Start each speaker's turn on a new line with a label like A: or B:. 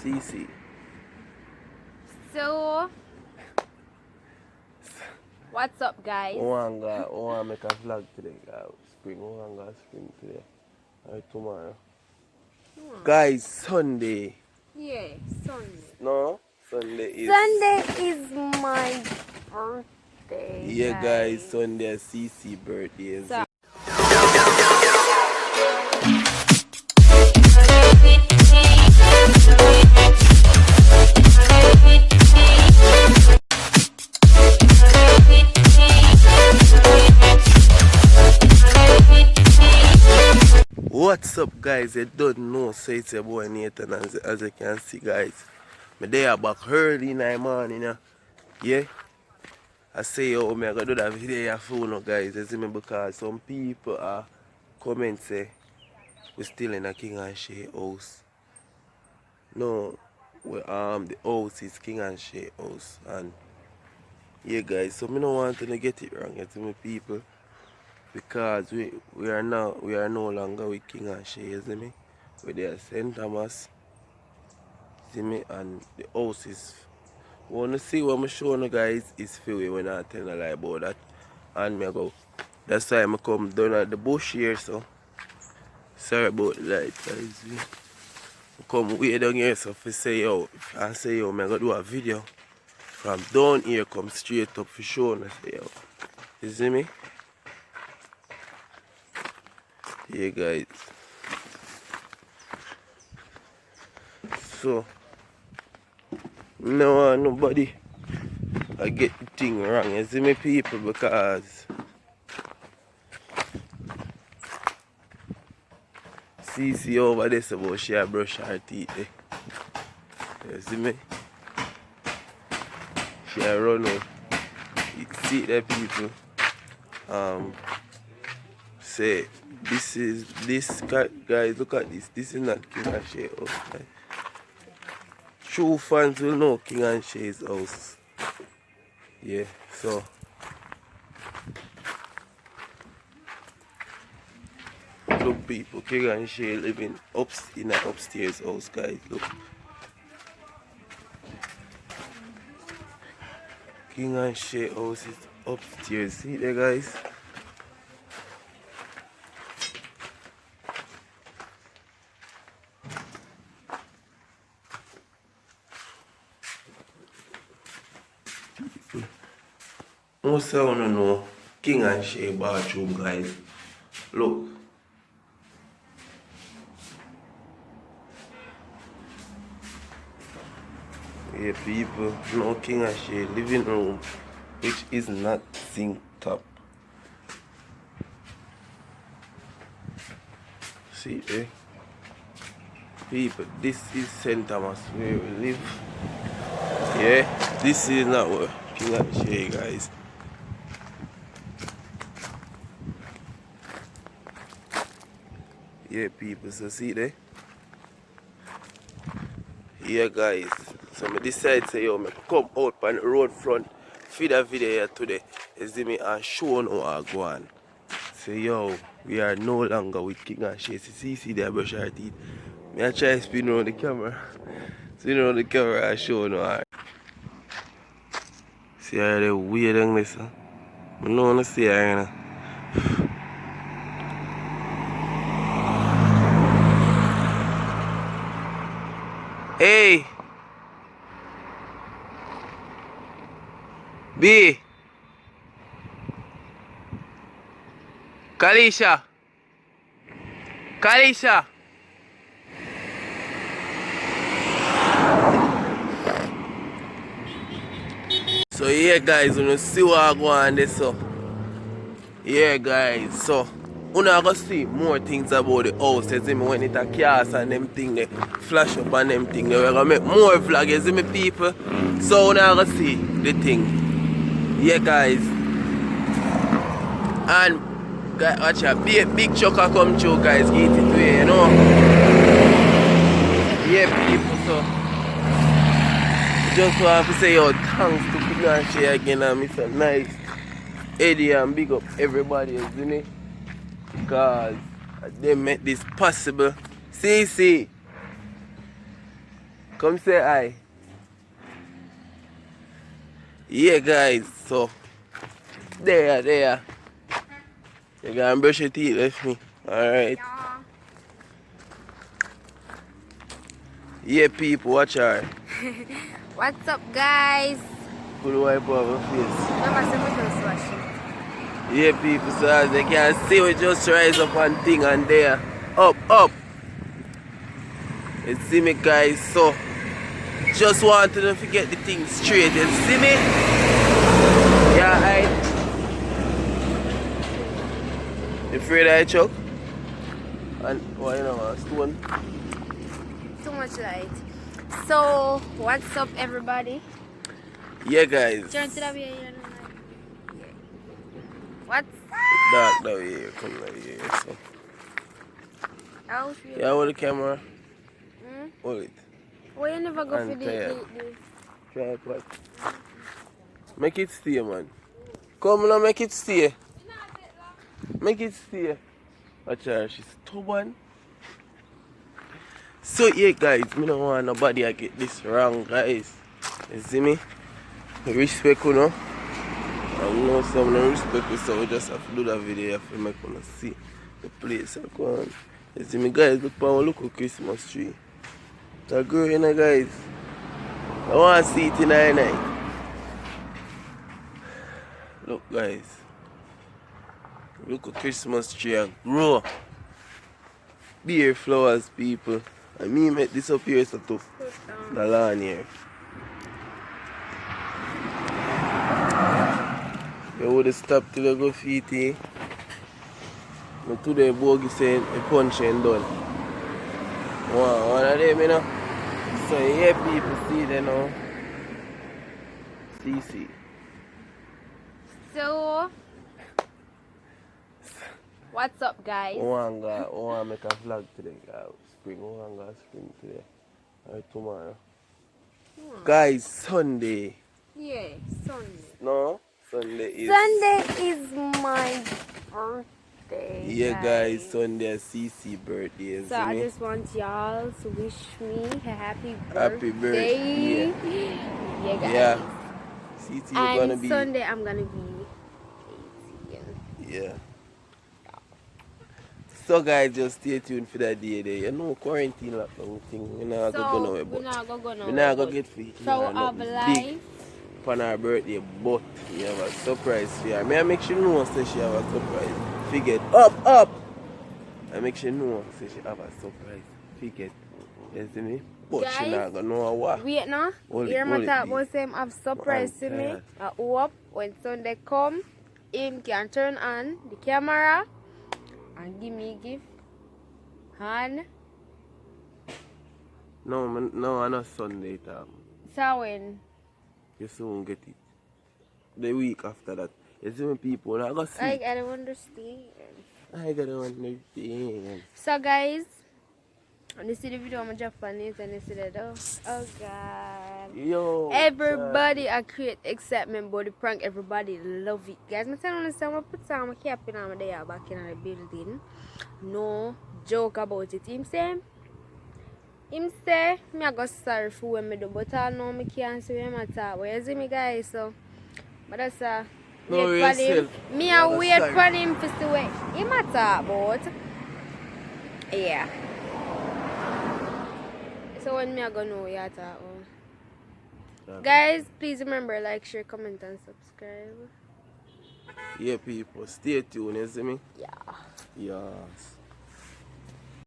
A: CECE.
B: So, what's up, guys?
A: We want to make a vlog today, guys. We want to spring today. Or tomorrow. Guys, Sunday.
B: Yeah, Sunday.
A: No? Sunday is...
B: Sunday is my birthday.
A: Yeah, guys, Sunday is CECE birthday.
B: So,
A: what's up, guys? You don't know, so it's your boy Nathan, as you can see, guys. My day are back early in the morning, yeah. I say, oh, I'm gonna do that video for you, guys. You see me, because some people are comment say we're still in a King and Shay house. No, the house is King and Shay house, and yeah, guys. So me don't want to get it wrong, you see me, people, because we are no longer with King and Shay, you see me. We're there St. Thomas, see me, and the house is. Want to see what I'm showing you guys is filled when I tell a lie about that, and me go. That's why I come down at the bush here, so sorry about the light, guys. I come way down here, so if I say yo, I say yo, I'm gonna do a video from down here, come straight up for sure, and I say yo, you see me? Yeah, guys. So no want nobody I get the thing wrong, you see me, people, because CECE over there about she a brush her teeth, eh? You see me? She a run out. You see the people say this guys, look at this is not King and Shay house, right? True fans will know King and Shay's house. Yeah, so look, people, King and Shay living in an upstairs house, guys. Look, King and Shay house is upstairs. See there, guys. Most of you know King and Shay bathroom, guys. Look. Yeah, people, no King and Shay living room, which is not zinc top. See, eh? People, this is St. Thomas where we live. Yeah, this is not where King and Shay, guys. Yeah, people, so see there? Yeah, guys, so I decide to say, yo, I come out on the road front for the video here today. You see me, and show how I go on. Say, yo, we are no longer with King and Shay. See there, brush our teeth. I try to spin around the camera. Spin around the camera and show no art. See how they weird on this, huh? I don't want to see her, you know. Hey! B! Kalisha! Kalisha! So yeah, guys, you know, see what I go on this, so yeah, guys, so you know, I go see more things about the house. You see me, when it a cast and them thing they flash up and them thing, we're gonna make more vlog, you see me, people. So you know, I go see the thing. Yeah, guys. And guys, watch out, big chucker come through, guys, get it away, you know. Yeah, people, so just want to say, yo, thanks to King and Shay again, and Mr. Nice Eddie, and big up everybody, isn't it? Because they make this possible. CECE. Come say hi. Yeah, guys, so there. You gotta brush your teeth with me. Alright.
B: Yeah.
A: Yeah, people, watch her.
B: What's up, guys?
A: Put the wipe over her face.
B: Remember, some we just wash it.
A: Yeah, people, so as they can see, we just rise up and thing and there. Up. You see me, guys, so just wanted to get the thing straight. You see me? Yeah, You afraid I choke? And what you know, stone?
B: Too much light. So, what's up, everybody?
A: Yeah, guys.
B: Turn to the way. What's
A: It's dark that way. You come that way. So.
B: out?
A: Yeah, hold the camera.
B: Hmm?
A: Hold it.
B: Why you never go
A: And
B: for
A: tired.
B: the
A: Tripod. Make it stay, man. Come now, make it stay. Make it stay. Watch her, she's stubborn. So yeah, guys, me don't want nobody to get this wrong, guys. You see me? Respect, you know. I know some no respect, so we just have to do that video to make you see the place I go on. You see me, guys? Look at Christmas tree. That girl, you know, guys. I want to see it in the night. Look, guys. Look at Christmas tree and grow. Beer flowers, people. And me make this up here so tough. The lawn here. You would have stopped till you go feet here. But today, Bogie saying a punch ain't done. One of them, you know. So, yeah, people see them now. CECE.
B: So, what's up, guys?
A: One make a vlog today, guys. Spring today. Or tomorrow. Guys, Sunday.
B: Yeah, Sunday.
A: No? Sunday is
B: my birthday.
A: Yeah, guys, Sunday is CECE birthday.
B: So I just want y'all to wish me a happy birthday.
A: Happy birthday.
B: Yeah, guys.
A: Yeah. CECE, you're gonna
B: And
A: be.
B: Sunday I'm gonna be 18.
A: Yeah. So guys, just stay tuned for that day there. You know, quarantine lockdown thing. We're not
B: So
A: gonna go nowhere,
B: we're not gonna go nowhere.
A: we're not gonna get fit.
B: So our
A: big
B: life.
A: on her birthday, but we have a surprise for her. May I make sure know say she have a surprise. Forget up. I make sure know say she have a surprise. Forget. You see me? But
B: Guys,
A: she not gonna know what.
B: Wait now. Hear my talk about him have surprise to me. I hope when Sunday come, him can turn on the camera and give me a gift. And
A: No, on a Sunday time.
B: so when
A: You soon get it. The week after that. You see me people, I go see.
B: I don't understand.
A: I gotta understand.
B: So guys, when you see the video, I'm gonna drop on it and you see that oh god.
A: Yo.
B: Everybody I create excitement about the prank, everybody love it. Guys, I'm telling you something, I put some cap in my day back in the building. No joke about it. Him say me I go sorry for what me do, but I know me can't see him at all. You see me guys, so but that's
A: No,
B: wait for him.
A: yourself.
B: Me I wait for him to see what him at all about. Yeah. So when me I go know what you at all. Guys, please remember like, share, comment and subscribe.
A: Yeah people, stay tuned, you see me?
B: Yeah.
A: Yes.